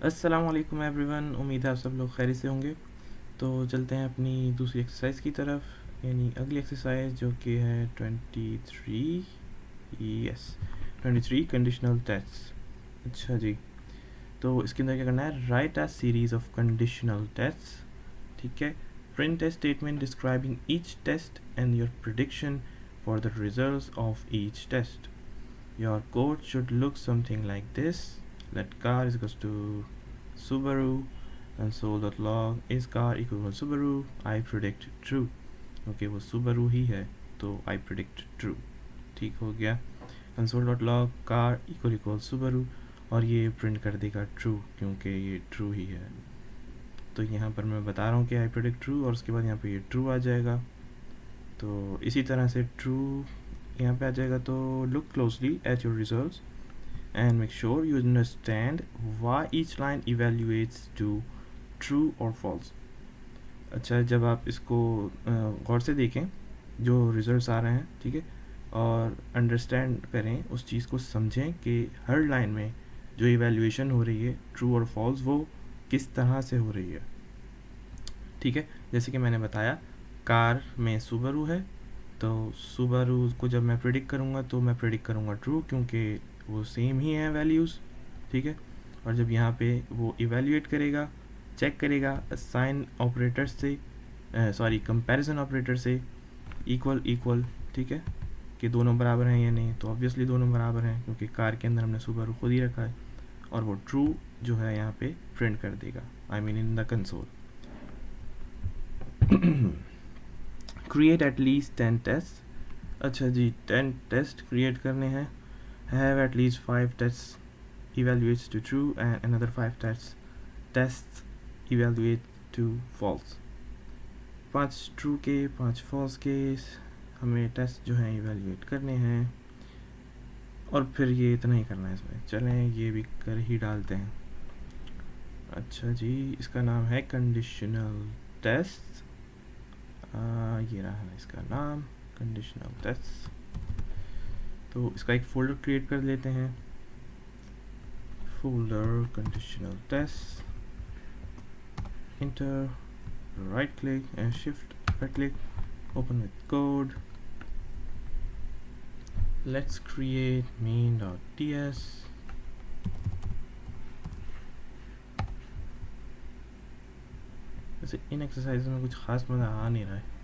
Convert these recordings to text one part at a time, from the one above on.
अस्सलाम वालेकुम एवरीवन, उम्मीद है आप सब लोग खैरियत से होंगे। तो चलते हैं अपनी दूसरी एक्सरसाइज की तरफ, यानी अगली एक्सरसाइज जो कि है 23। Yes, 23 conditional test. अच्छा जी, तो इसके अंदर क्या करना है, right a series of conditional test. ठीक है, print a statement describing each test and your prediction for the results of each test. Your code should look something like this. Let car is equals to Subaru console.log is car equal to Subaru. I predict true. Okay वो Subaru ही है तो I predict true। ठीक हो गया। console.log car equal Subaru और ये print कर देगा true क्योंकि ये true ही है। तो यहाँ पर मैं बता रहा हूँ कि I predict true और उसके बाद यहाँ पे ये true आ जाएगा। तो इसी तरह से true यहाँ पे आ जाएगा। तो look closely at your results and make sure you understand why each line evaluates to true or false। अच्छा, जब आप इसको गौर से देखें जो रिजल्ट्स आ रहे हैं, ठीक है, और अंडरस्टैंड करें, उस चीज़ को समझें कि हर लाइन में जो इवैल्यूएशन हो रही है ट्रू और फॉल्स वो किस तरह से हो रही है। ठीक है, जैसे कि मैंने बताया कार में सुबारू है, तो सुबारू को जब मैं प्रिडिक्ट करूँगा तो मैं प्रिडिक्ट करूँगा ट्रू क्योंकि वो सेम ही है वैल्यूज़। ठीक है, और जब यहाँ पे वो इवैल्यूएट करेगा, चेक करेगा साइन ऑपरेटर से, सॉरी कंपैरिजन ऑपरेटर से इक्वल इक्वल, ठीक है, कि दोनों बराबर हैं या नहीं, तो ऑब्वियसली दोनों बराबर हैं क्योंकि कार के अंदर हमने सुबारू खुद ही रखा है, और वो ट्रू जो है यहाँ पे प्रिंट कर देगा, I mean in the console. Create at least 10 test. अच्छा जी, 10 टेस्ट क्रिएट करने हैं। Have at least 5 test evaluates to true and another 5 tests evaluate to false। 5 true के 5 फॉल्स के हमें टेस्ट जो हैं इवेल्यूएट करने हैं, और फिर ये इतना ही करना है इसमें। चलें ये भी कर ही डालते हैं। अच्छा जी, इसका नाम है कंडीशनल टेस्ट। ये रहा है इसका नाम, कंडीशनल टेस्ट। तो इसका एक फोल्डर क्रिएट कर लेते हैं, folder conditional tests, enter, right click and shift right click, open with code, let's create main.ts। वैसे इन एक्सरसाइज में कुछ खास मज़ा आ नहीं रहा है।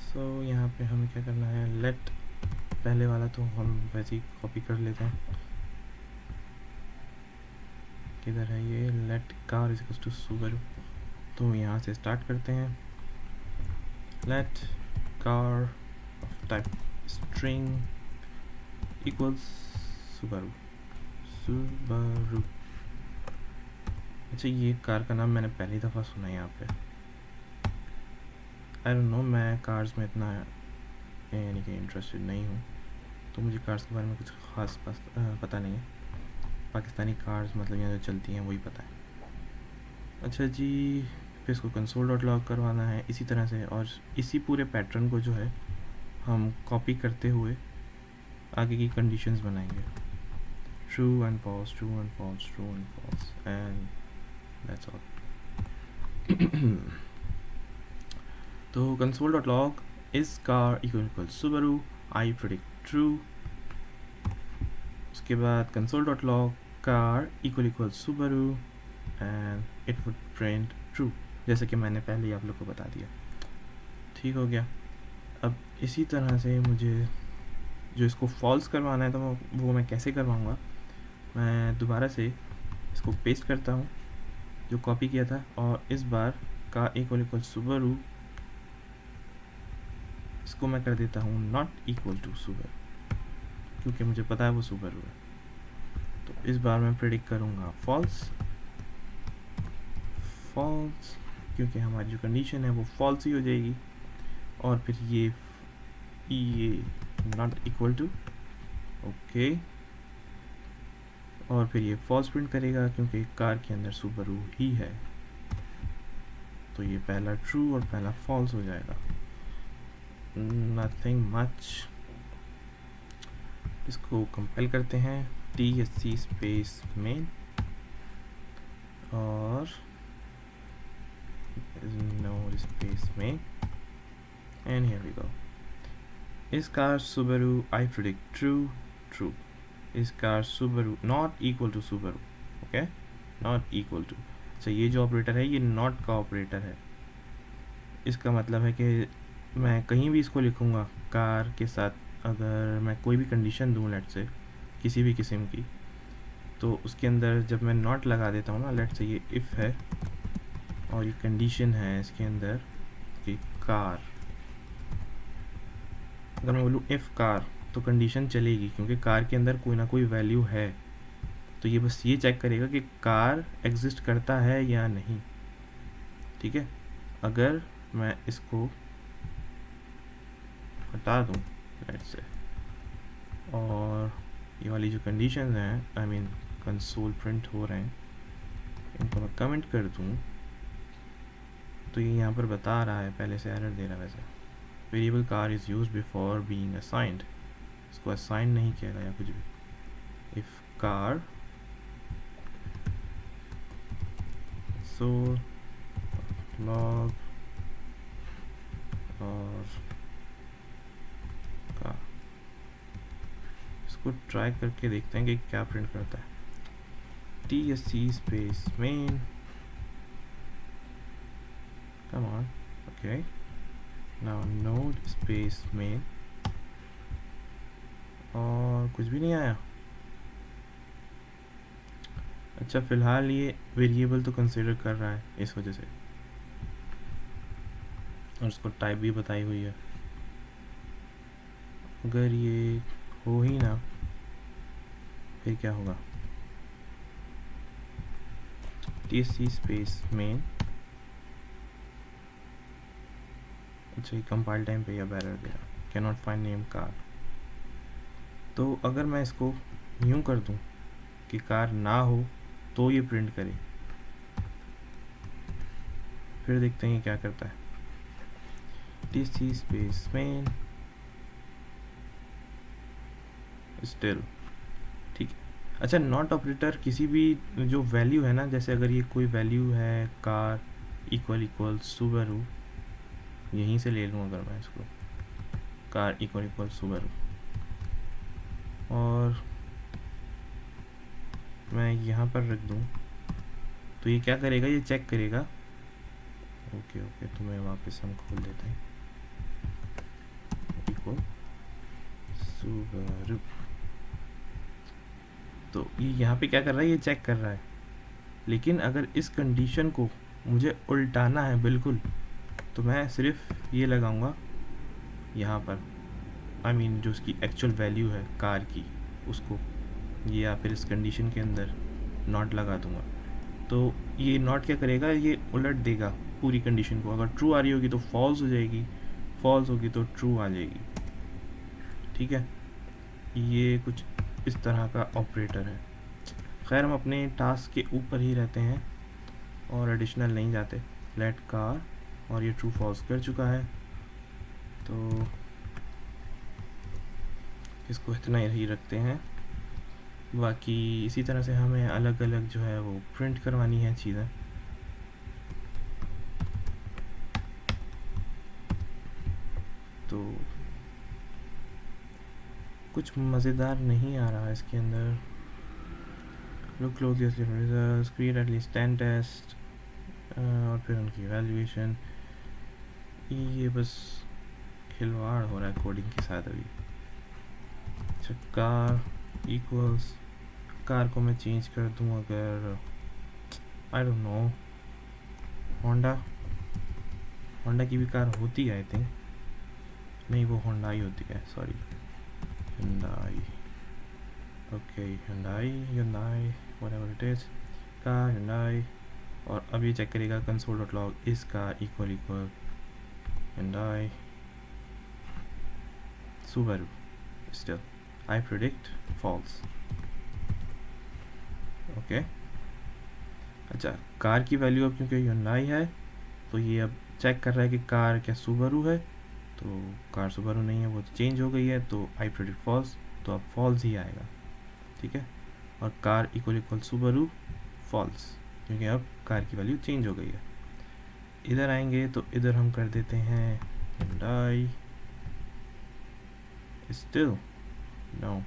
सो यहाँ पे हमें क्या करना है, लेट, पहले वाला तो हम वैसे ही कॉपी कर लेते हैं। किधर है ये, let car is equals to Subaru, तो यहाँ से स्टार्ट करते हैं। Let car of type string equals Subaru, Subaru. अच्छा, ये कार का नाम मैंने पहली दफ़ा सुना है यहाँ पे। आई डोंट नो, मैं कार्स में इतना यानी कि इंटरेस्टेड नहीं हूँ, तो मुझे कार्स के बारे में कुछ ख़ास पता नहीं है। पाकिस्तानी कार्स मतलब यहाँ जो चलती हैं वही पता है। अच्छा जी, फिर इसको console.log करवाना है इसी तरह से, और इसी पूरे पैटर्न को जो है हम कॉपी करते हुए आगे की कंडीशंस बनाएंगे। True and false, true and false, true and false, and that's all. तो console.log is car equal Subaru, I predict true। उसके बाद console.log car equal Subaru and it would print true, जैसे कि मैंने पहले ही आप लोग को बता दिया। ठीक हो गया। अब इसी तरह से मुझे जो इसको फॉल्स करवाना है तो वो मैं कैसे करवाऊँगा, मैं दोबारा से इसको पेस्ट करता हूँ जो कॉपी किया था, और इस बार का इक्वल सुबारू इसको मैं कर देता हूँ नॉट इक्वल टू सुबारू, क्योंकि मुझे पता है वो सुबारू है। तो इस बार मैं प्रेडिक्ट करूँगा फॉल्स, फॉल्स, क्योंकि हमारी जो कंडीशन है वो फॉल्स ही हो जाएगी, और फिर ये नॉट इक्वल टू, ओके, और फिर ये फॉल्स प्रिंट करेगा क्योंकि कार के अंदर सुबारू ही है। तो ये पहला ट्रू और पहला फॉल्स हो जाएगा, नथिंग मच। इसको कंपाइल करते हैं, TSC स्पेस मेन और no space main, and here we go. Is car Subaru? I predict true, true. Is car Subaru not equal to Subaru? Okay, not equal to. अच्छा, ये जो operator है ये not का operator है। इसका मतलब है कि मैं कहीं भी इसको लिखूँगा कार के साथ, अगर मैं कोई भी कंडीशन दूँ लेट से किसी भी किस्म की, तो उसके अंदर जब मैं नॉट लगा देता हूँ ना, लेट से ये इफ़ है और ये कंडीशन है इसके अंदर कि कार, अगर मैं बोलूँ इफ़ कार तो कंडीशन चलेगी, क्योंकि कार के अंदर कोई ना कोई वैल्यू है। तो ये बस ये चेक करेगा कि कार एग्जिस्ट करता है या नहीं। ठीक है, अगर मैं इसको हटा दूँ लेट से, और ये वाली जो कंडीशंस हैं, आई मीन कंसोल प्रिंट हो रहे हैं, इनको मैं कमेंट कर दूँ, तो ये यहाँ पर बता रहा है, पहले से एरर दे रहा है वैसे, variable car is use before being assigned. इसको असाइन नहीं किया गया कुछ भी। इफ़ कार सो लॉग और कार, इसको ट्राई करके देखते हैं कि क्या प्रिंट करता है। TSC space main, come on, okay, now node space main, और कुछ भी नहीं आया। अच्छा, फ़िलहाल ये वेरिएबल तो कंसिडर कर रहा है इस वजह से, और उसको टाइप भी बताई हुई है। अगर ये हो ही ना, फिर क्या होगा? TSC स्पेस मेन, अच्छा ये कंपाइल टाइम पे यह एरर दिया, can not find name car. तो अगर मैं इसको यूँ कर दूँ कि कार ना हो तो ये प्रिंट करे, फिर देखते हैं क्या करता है। TSC स्पेस मेन, स्टिल ठीक है। अच्छा, नॉट ऑपरेटर किसी भी जो वैल्यू है ना, जैसे अगर ये कोई वैल्यू है कार इक्वल सुबरू, यहीं से ले लूँ अगर मैं इसको, कार इक्वल सुबरू, और मैं यहाँ पर रख दूँ, तो ये क्या करेगा? ये चेक करेगा। ओके, तो मैं वापस हम खोल देते हैं, इक्वल सुबरू। तो ये यहाँ पे क्या कर रहा है? ये चेक कर रहा है। लेकिन अगर इस कंडीशन को मुझे उल्टाना है बिल्कुल, तो मैं सिर्फ ये लगाऊंगा यहाँ पर, आई मीन जो उसकी एक्चुअल वैल्यू है कार की, उसको ये, या फिर इस कंडीशन के अंदर नॉट लगा दूंगा। तो ये नॉट क्या करेगा? ये उलट देगा पूरी कंडीशन को। अगर ट्रू आ रही होगी तो फॉल्स हो जाएगी, फॉल्स होगी तो ट्रू आ जाएगी। ठीक है, ये कुछ इस तरह का ऑपरेटर है। खैर, हम अपने टास्क के ऊपर ही रहते हैं और एडिशनल नहीं जाते। लेट कार, और ये ट्रू फॉल्स कर चुका है, तो इसको इतना ही रखते हैं। बाकी इसी तरह से हमें अलग अलग जो है वो प्रिंट करवानी है चीज़ें। तो कुछ मज़ेदार नहीं आ रहा है इसके अंदर। Look closely results, create at least 10 test, और फिर उनकी इवैल्यूएशन। ये बस खिलवाड़ हो रहा है कोडिंग के साथ अभी। अच्छा, कार इक्वल्स, कार को मैं चेंज कर दूं अगर, आई डोंट नो, होंडा की भी कार होती है आई थिंक, नहीं वो होंडाई होती है, sorry, Hyundai, okay, Hyundai whatever it is, car Hyundai। और अब ये चेक करेगा console.log इस car equal Hyundai Subaru, still I predict false। Okay, अच्छा, कार की वैल्यू अब क्योंकि Hyundai है, तो ये अब चेक कर रहा है कि कार क्या सुबारू है, तो कार सुबारू नहीं है, वो चेंज हो गई है, तो I predict false। तो अब फॉल्स ही आएगा, ठीक है। और car equal equal Subaru false, क्योंकि अब कार की वैल्यू चेंज हो गई है। इधर आएंगे तो इधर हम कर देते हैं Hyundai स्टिल नो,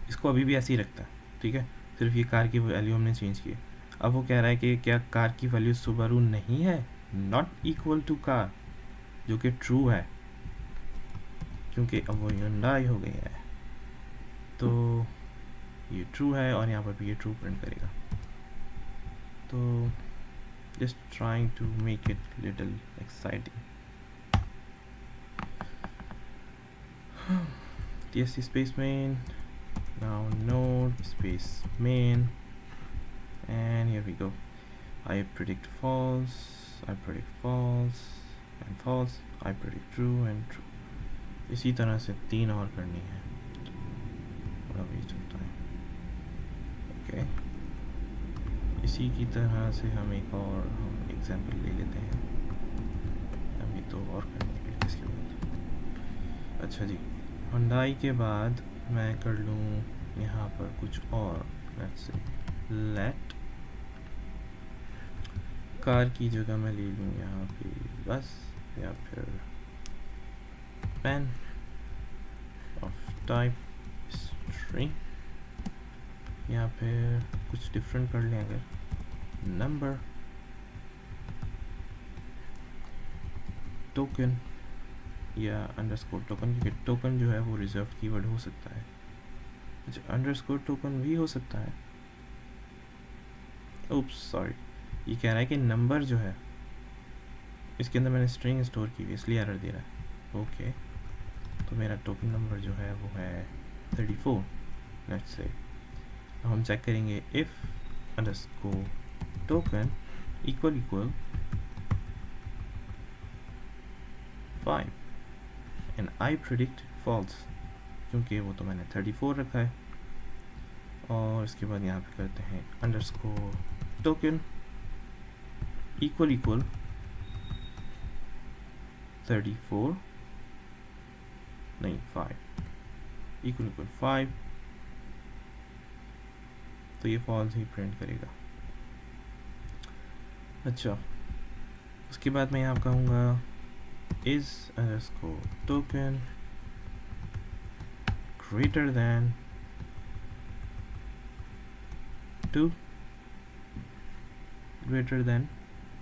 इसको अभी भी ऐसे ही रखता है, ठीक है। सिर्फ ये कार की वैल्यू हमने चेंज की है। अब वो कह रहा है कि क्या कार की वैल्यू सुबारू नहीं है, नॉट इक्वल टू कार, जो कि ट्रू है क्योंकि अब वो Hyundai हो गया है। तो ये ट्रू है और यहाँ पर भी ये ट्रू प्रिंट करेगा। तो just trying to make it little exciting. TSC space main, now node space main, and here we go. I predict false, I predict false and false, I predict true and true. इसी तरह से 3 और करनी है, बड़ा waste होता है। Okay, इसी की तरह से हम एक और एग्जाम्पल ले लेते हैं। अभी तो और करने के लिए इसके बाद, अच्छा जी, Hyundai के बाद मैं कर लूँ यहाँ पर कुछ और, लेट्स से लेट कार की जगह मैं ले लूँ यहाँ पे बस, या फिर पेन ऑफ टाइप स्ट्रिंग, या फिर कुछ डिफरेंट कर लें अगर नंबर टोकन या अंडरस्कोर टोकन, क्योंकि टोकन जो है वो रिजर्व कीवर्ड हो सकता है। अच्छा, अंडरस्कोर टोकन भी हो सकता है। ओप्स सॉरी, ये कह रहा है कि नंबर जो है इसके अंदर मैंने स्ट्रिंग स्टोर की हुई, इसलिए एरर दे रहा है। ओके, तो मेरा टोकन नंबर जो है वो है 34, लेट्स से। अब हम चेक करेंगे if underscore token equal equal 5 and I predict false, क्योंकि वो तो मैंने 34 रखा है। और इसके बाद यहाँ पे करते हैं अंडरस्कोर टोकन इक्वल इक्वल 34 नहीं 5 इक्वल इक्वल 5, तो ये फॉल्स ही प्रिंट करेगा। अच्छा, उसके बाद मैं यहाँ कहूँगा is underscore token greater than 2 greater than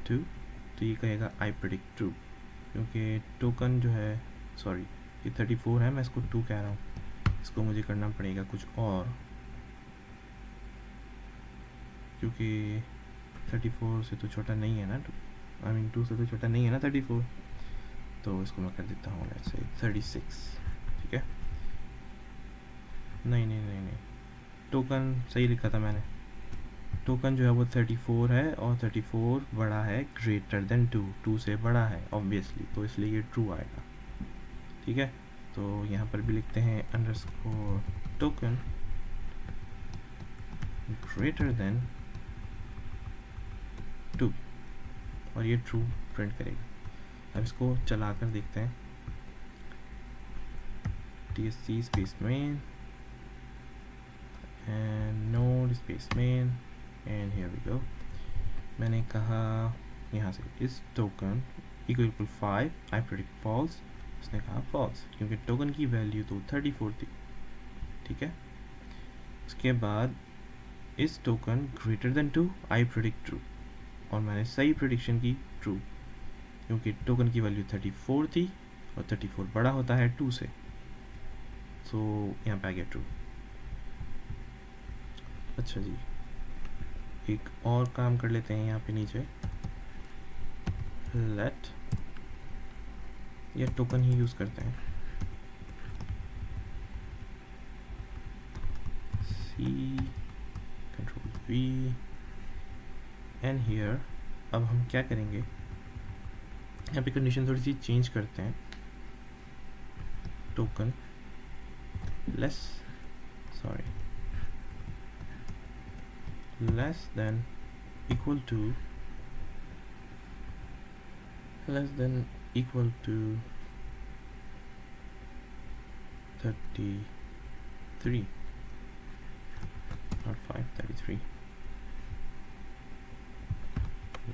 2, तो ये कहेगा I predict true, क्योंकि टोकन जो है, सॉरी ये 34 है, मैं इसको 2 कह रहा हूँ, इसको मुझे करना पड़ेगा कुछ और, क्योंकि 34 से तो छोटा नहीं है ना, आई मीन 2 से तो छोटा नहीं है ना 34, तो इसको मैं कर देता हूँ ऐसे 36, ठीक है। नहीं नहीं नहीं नहीं, टोकन सही लिखा था मैंने, टोकन जो है वो 34 है और 34 बड़ा है ग्रेटर देन 2, 2 से बड़ा है ऑब्वियसली, तो इसलिए ये ट्रू आएगा, ठीक है। तो यहाँ पर भी लिखते हैं अंडरस्कोर टोकन ग्रेटर देन 2, और ये ट्रू प्रिंट करेगा। अब इसको चला कर देखते हैं, TSC space main and node space main and here we go. मैंने कहा यहाँ से इस token equal equal 5 I predict false, उसने कहा फॉल्स क्योंकि टोकन की वैल्यू तो 34 थी, ठीक है। उसके बाद इस टोकन ग्रेटर देन 2 आई प्रेडिक्ट ट्रू, और मैंने सही प्रेडिक्शन की ट्रू, क्योंकि टोकन की वैल्यू 34 थी और 34 बड़ा होता है 2 से, तो यहाँ पे आ गया ट्रू। अच्छा जी, एक और काम कर लेते हैं यहाँ पे नीचे, लेट या टोकन ही यूज़ करते हैं, C control V and here. अब हम क्या करेंगे, यहाँ पे कंडीशन थोड़ी सी चेंज करते हैं, token less than equal to 34, 33, not 5, 33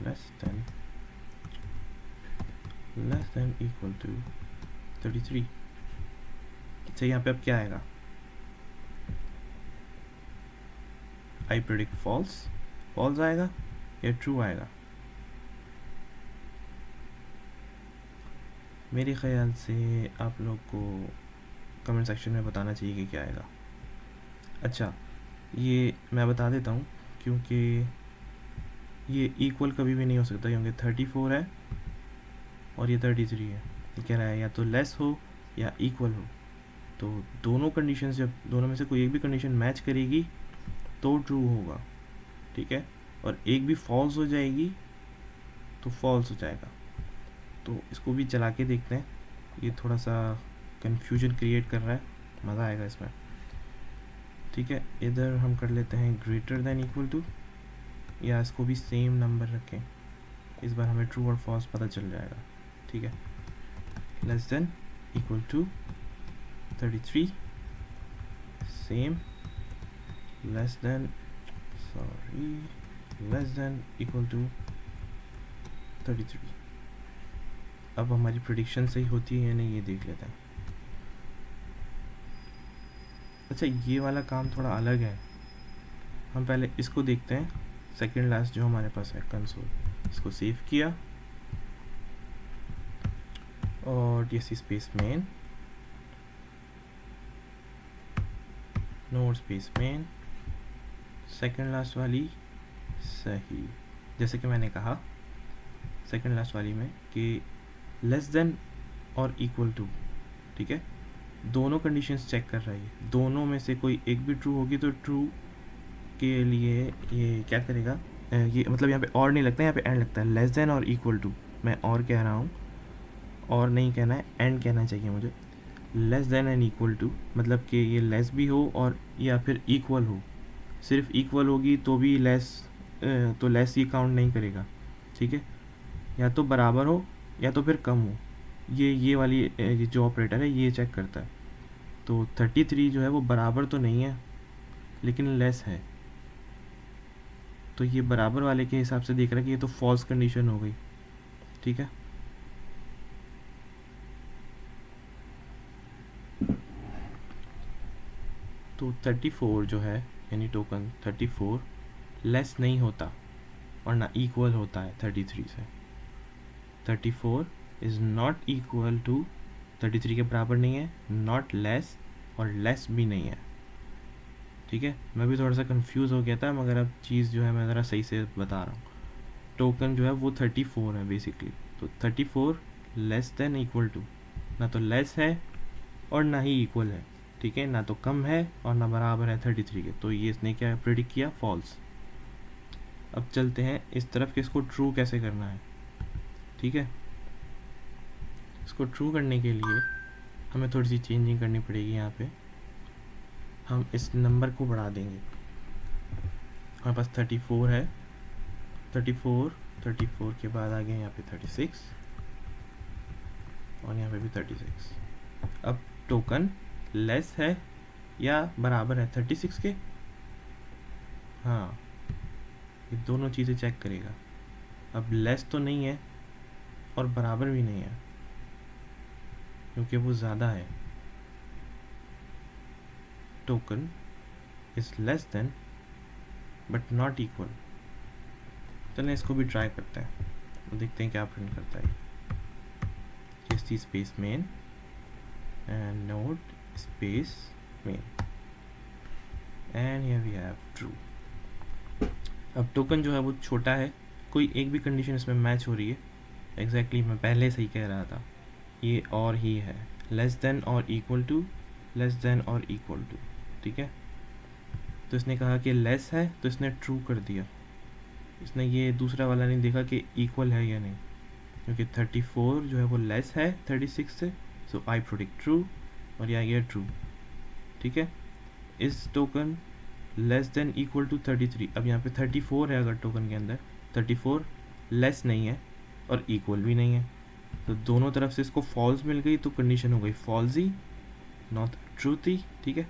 less than equal to 33। अच्छा, यहाँ पे अब क्या आएगा? आई प्रेडिक्ट फॉल्स आएगा या ट्रू आएगा? मेरे ख्याल से आप लोग को कमेंट सेक्शन में बताना चाहिए कि क्या आएगा। अच्छा, ये मैं बता देता हूँ, क्योंकि ये इक्वल कभी भी नहीं हो सकता, क्योंकि 34 है और ये 33 है। ये कह रहा है या तो लेस हो या इक्वल हो, तो दोनों कंडीशन, जब दोनों में से कोई एक भी कंडीशन मैच करेगी तो ट्रू होगा, ठीक है। और एक भी फॉल्स हो जाएगी तो फॉल्स हो जाएगा। तो इसको भी चला के देखते हैं, ये थोड़ा सा कन्फ्यूजन क्रिएट कर रहा है, मज़ा आएगा इसमें, ठीक है। इधर हम कर लेते हैं ग्रेटर देन इक्वल टू, या इसको भी सेम नंबर रखें, इस बार हमें ट्रू और फॉल्स पता चल जाएगा, ठीक है। Less than equal to 33, same, less than equal to 33। अब हमारी प्रेडिक्शन सही होती है या नहीं, ये देख लेते हैं। अच्छा, ये वाला काम थोड़ा अलग है, हम पहले इसको देखते हैं। सेकेंड लास्ट जो हमारे पास है कंसोल, इसको सेव किया और DSC space main, node space main, second last वाली सही, जैसे कि मैंने कहा सेकेंड लास्ट वाली में कि लेस देन और इक्वल टू, ठीक है। दोनों कंडीशंस चेक कर रहा है, दोनों में से कोई एक भी ट्रू होगी तो ट्रू के लिए ये क्या करेगा, ये मतलब यहाँ पे और नहीं लगता है, यहाँ पे एंड लगता है। लेस देन और इक्वल टू, मैं और कह रहा हूँ, और नहीं कहना है, एंड कहना चाहिए मुझे। Less than and equal to मतलब कि ये लेस भी हो और या फिर इक्वल हो। सिर्फ इक्वल होगी तो भी लेस, तो लेस ये काउंट नहीं करेगा, ठीक है। या तो बराबर हो या तो फिर कम हो, ये वाली ये जो ऑपरेटर है ये चेक करता है। तो 33 जो है वो बराबर तो नहीं है लेकिन लेस है, तो ये बराबर वाले के हिसाब से देख रहा है कि ये तो फॉल्स कंडीशन हो गई, ठीक है। तो 34 जो है यानी टोकन 34 लेस नहीं होता और ना इक्वल होता है 33 से। 34 इज़ नॉट इक्वल टू 33 के बराबर नहीं है, नॉट लेस और लेस भी नहीं है, ठीक है। मैं भी थोड़ा सा कंफ्यूज हो गया था, मगर अब चीज़ जो है मैं ज़रा सही से बता रहा हूँ। टोकन जो है वो 34 है बेसिकली, तो 34 लेस देन इक्वल टू, ना तो लेस है और ना ही इक्वल है, ठीक है, ना तो कम है और ना बराबर है 33 के। तो ये इसने क्या प्रेडिक्ट किया, फॉल्स। अब चलते हैं इस तरफ कि इसको ट्रू कैसे करना है, ठीक है। इसको ट्रू करने के लिए हमें थोड़ी सी चेंजिंग करनी पड़ेगी। यहाँ पे हम इस नंबर को बढ़ा देंगे, हमारे पास 34 है, 34 के बाद आ गए यहाँ पे 36 और यहाँ पे भी 36। अब टोकन लेस है या बराबर है 36 के, हाँ, ये दोनों चीज़ें चेक करेगा। अब लेस तो नहीं है और बराबर भी नहीं है क्योंकि वो ज़्यादा है। Token is less than but not equal. चलें इसको भी ट्राई करते हैं, तो देखते हैं क्या प्रिंट करता है। TST space main and node space main and here we have true. अब टोकन जो है वो छोटा है, कोई एक भी कंडीशन इसमें मैच हो रही है। एग्जैक्टली मैं पहले से ही कह रहा था, ये और ही है, लेस देन और इक्वल टू, लेस देन और इक्वल टू, ठीक है। तो इसने कहा कि लेस है तो इसने ट्रू कर दिया, इसने ये दूसरा वाला नहीं देखा कि इक्वल है या नहीं, क्योंकि 34 जो है वो लेस है 36 से, सो आई प्रेडिक्ट ट्रू, और ये आ गया ट्रू, ठीक है। इस token less than equal to 33, अब यहाँ पे 34 है अगर टोकन के अंदर, 34 लेस नहीं है और इक्वल भी नहीं है, तो दोनों तरफ से इसको फॉल्स मिल गई, तो कंडीशन हो गई फॉल्स ही, नॉट ट्रूथ ही, ठीक है।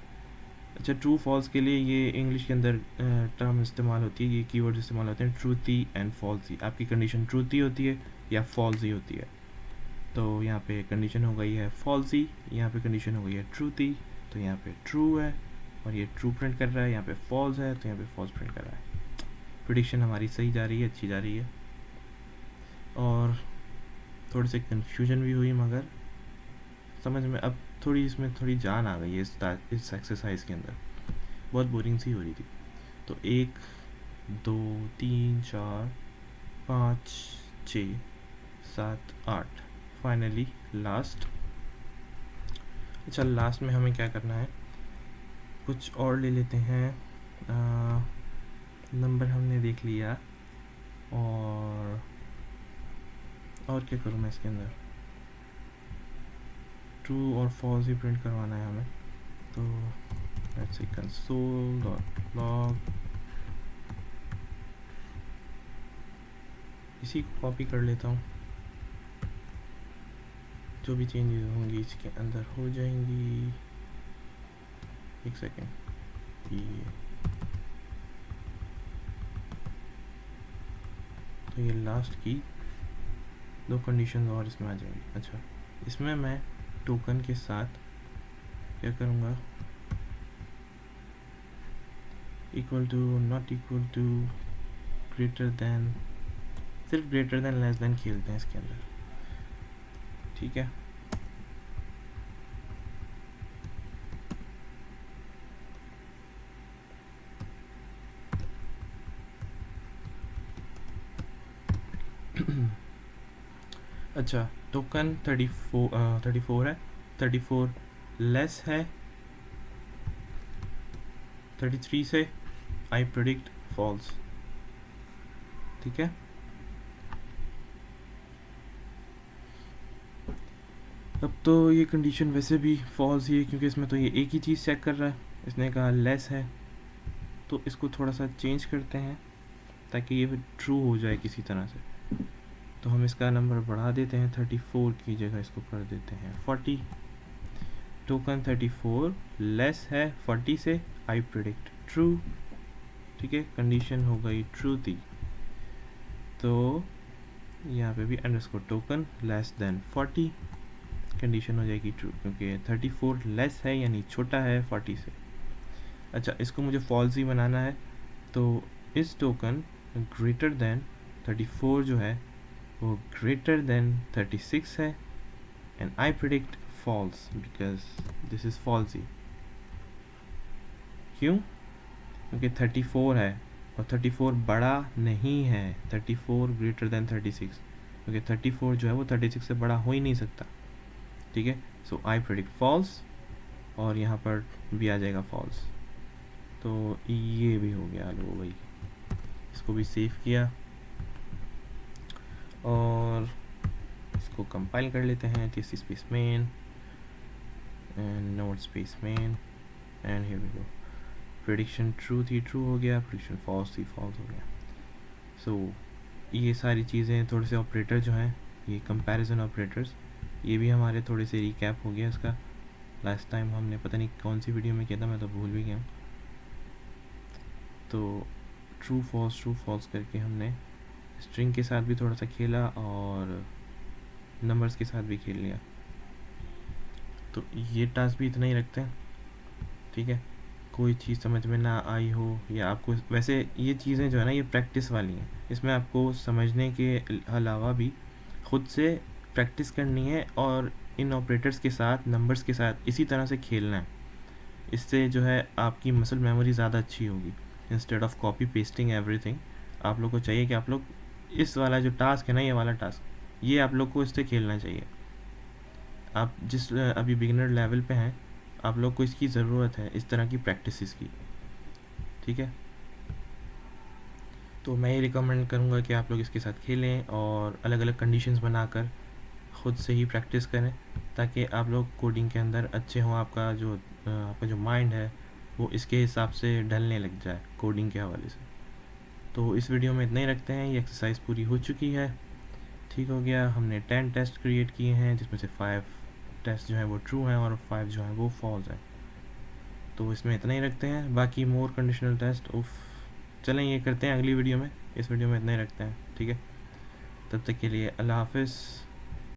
अच्छा, ट्रू फॉल्स के लिए ये इंग्लिश के अंदर टर्म इस्तेमाल होती है, ये कीवर्ड इस्तेमाल होते हैं, ट्रूथी एंड फॉल्सी। आपकी कंडीशन ट्रूथी होती है या फॉल्सी होती है। तो यहाँ पे कंडीशन हो गई है फॉल्सी, यहाँ पे कंडीशन हो गई है ट्रूथी, तो यहाँ पे ट्रू है और ये ट्रू प्रिंट कर रहा है, यहाँ पे फॉल्स है तो यहाँ पे फॉल्स प्रिंट कर रहा है। प्रेडिक्शन हमारी सही जा रही है, अच्छी जा रही है। और थोड़ी सी कन्फ्यूजन भी हुई, मगर समझ में अब थोड़ी इसमें थोड़ी जान आ गई है इस एक्सरसाइज के अंदर। बहुत बोरिंग सी हो रही थी। तो 1 2 3 4 5 6 7 8 फाइनली लास्ट। अच्छा, लास्ट में हमें क्या करना है, कुछ और ले लेते हैं। नंबर हमने देख लिया, और क्या करूँ मैं इसके अंदर, ट्रू और फॉल्स ही प्रिंट करवाना है हमें। तो लेट्स से console.log, इसी को कॉपी कर लेता हूँ, जो भी चेंजेस होंगी इसके अंदर हो जाएंगी। एक सेकेंड, ये तो ये लास्ट की 2 कंडीशन और इसमें आ जाएंगी। अच्छा, इसमें मैं टोकन के साथ क्या करूँगा, equal to, not equal to, greater than, सिर्फ ग्रेटर देन लेस देन खेलते हैं इसके अंदर, ठीक है। अच्छा, टोकन 34 है, 34 लेस है 33 से, आई प्रेडिक्ट फॉल्स, ठीक है। अब तो ये कंडीशन वैसे भी फॉल्स ही है, क्योंकि इसमें तो ये एक ही चीज़ चेक कर रहा है, इसने कहा लेस है, तो इसको थोड़ा सा चेंज करते हैं ताकि ये ट्रू हो जाए किसी तरह से। तो हम इसका नंबर बढ़ा देते हैं, 34 की जगह इसको कर देते हैं 40। टोकन 34 लेस है 40 से, आई प्रेडिक्ट ट्रू, ठीक है, कंडीशन हो गई ट्रू थी। तो यहाँ पे भी underscore token less then 40, condition हो जाएगी ट्रू, क्योंकि 34 लेस है यानी छोटा है 40 से। अच्छा, इसको मुझे फॉल्स ही बनाना है, तो इस टोकन ग्रेटर देन 34 जो है वो ग्रेटर देन 36 है, and I predict false because this is falsy. क्यों? क्योंकि 34 है और 34 बड़ा नहीं है, 34 ग्रेटर देन 36, क्योंकि 34 जो है वो 36 से बड़ा हो ही नहीं सकता, ठीक है। सो आई प्रेडिक्ट फॉल्स, और यहाँ पर भी आ जाएगा फॉल्स। तो ये भी हो गया, लो भाई, इसको भी सेव किया और इसको कंपाइल कर लेते हैं, TC space main and node space main, and here we go. Prediction true थी, ट्रू हो गया, प्रेडिक्शन फॉल्स थी, फॉल्स हो गया। सो ये सारी चीज़ें, थोड़े से ऑपरेटर जो हैं, ये कंपैरिजन ऑपरेटर्स, ये भी हमारे थोड़े से रिकैप हो गया इसका। लास्ट टाइम हमने पता नहीं कौन सी वीडियो में किया था, मैं तो भूल भी गया हूँ। तो ट्रू फॉल्स करके हमने स्ट्रिंग के साथ भी थोड़ा सा खेला और नंबर्स के साथ भी खेल लिया। तो ये टास्क भी इतना ही रखते हैं, ठीक है। कोई चीज़ समझ में ना आई हो, या आपको, वैसे ये चीज़ें जो है ना, ये प्रैक्टिस वाली हैं, इसमें आपको समझने के अलावा भी खुद से प्रैक्टिस करनी है और इन ऑपरेटर्स के साथ, नंबर्स के साथ इसी तरह से खेलना है। इससे जो है आपकी मसल मेमोरी ज़्यादा अच्छी होगी, instead of copy pasting everything. आप लोग को चाहिए कि आप लोग इस वाला जो टास्क है ना, ये वाला टास्क, ये आप लोग को इससे खेलना चाहिए। आप जिस अभी बिगिनर लेवल पे हैं, आप लोग को इसकी ज़रूरत है, इस तरह की प्रैक्टिस की, ठीक है। तो मैं ये रिकमेंड करूँगा कि आप लोग इसके साथ खेलें और अलग अलग कंडीशंस बनाकर ख़ुद से ही प्रैक्टिस करें, ताकि आप लोग कोडिंग के अंदर अच्छे हों। आपका जो माइंड है वो इसके हिसाब से ढलने लग जाए कोडिंग के हवाले से। तो इस वीडियो में इतना ही रखते हैं, ये एक्सरसाइज पूरी हो चुकी है, ठीक हो गया। हमने 10 टेस्ट क्रिएट किए हैं, जिसमें से 5 टेस्ट जो हैं वो ट्रू हैं और 5 जो हैं वो फॉल्स हैं। तो इसमें इतना ही रखते हैं। बाकी मोर कंडीशनल टेस्ट उफ, चलें ये करते हैं अगली वीडियो में, इस वीडियो में इतना ही रखते हैं, ठीक है। तब तक के लिए अल्लाह हाफिज़।